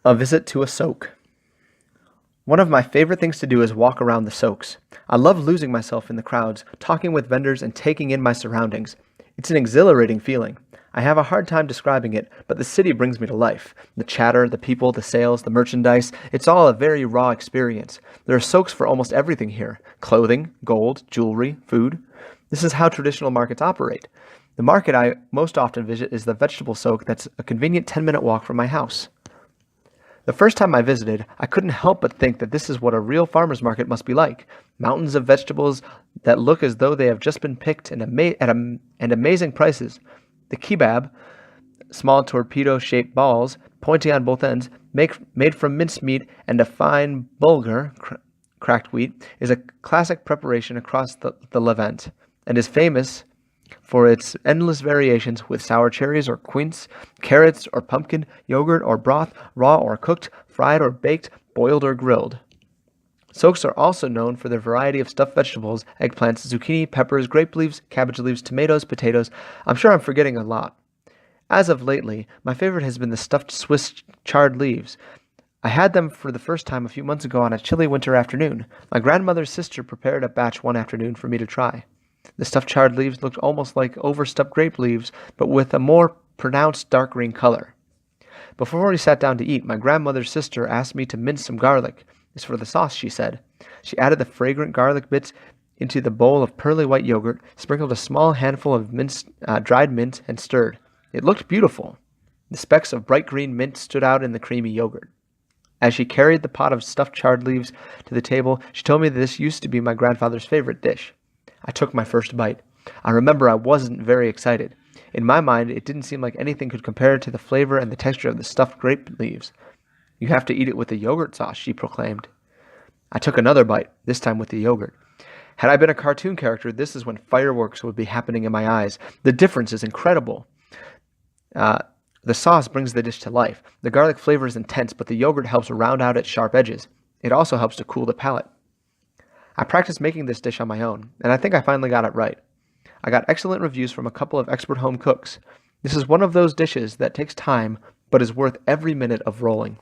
A visit to a soak. One of my favorite things to do is walk around the soaks. I love losing myself in the crowds, talking with vendors, and taking in my surroundings. It's an exhilarating feeling. I have a hard time describing it, but the city brings me to life. The chatter, the people, the sales, the merchandise, it's all a very raw experience. There are soaks for almost everything here: clothing, gold, jewelry, food. This is how traditional markets operate. The market I most often visit is the vegetable soak that's a convenient 10-minute walk from my house. The first time I visited, I couldn't help but think that this is what a real farmer's market must be like. Mountains of vegetables that look as though they have just been picked and amazing prices. The kebab, small torpedo-shaped balls, pointy on both ends, made from mincemeat and a fine bulgur, cracked wheat, is a classic preparation across the Levant, and is famous for its endless variations with sour cherries or quince, carrots or pumpkin, yogurt or broth, raw or cooked, fried or baked, boiled or grilled. Soaks are also known for their variety of stuffed vegetables: eggplants, zucchini, peppers, grape leaves, cabbage leaves, tomatoes, potatoes. I'm sure I'm forgetting a lot. As of lately, my favorite has been the stuffed Swiss chard leaves. I had them for the first time a few months ago on a chilly winter afternoon. My grandmother's sister prepared a batch one afternoon for me to try. The stuffed chard leaves looked almost like overstuffed grape leaves, but with a more pronounced dark green color. Before we sat down to eat, my grandmother's sister asked me to mince some garlic. "It's for the sauce," she said. She added the fragrant garlic bits into the bowl of pearly white yogurt, sprinkled a small handful of dried mint, and stirred. It looked beautiful. The specks of bright green mint stood out in the creamy yogurt. As she carried the pot of stuffed chard leaves to the table, she told me that this used to be my grandfather's favorite dish. I took my first bite. I remember I wasn't very excited. In my mind, it didn't seem like anything could compare to the flavor and the texture of the stuffed grape leaves. "You have to eat it with the yogurt sauce," she proclaimed. I took another bite, this time with the yogurt. Had I been a cartoon character, this is when fireworks would be happening in my eyes. The difference is incredible. The sauce brings the dish to life. The garlic flavor is intense, but the yogurt helps round out its sharp edges. It also helps to cool the palate. I practiced making this dish on my own, and I think I finally got it right. I got excellent reviews from a couple of expert home cooks. This is one of those dishes that takes time, but is worth every minute of rolling.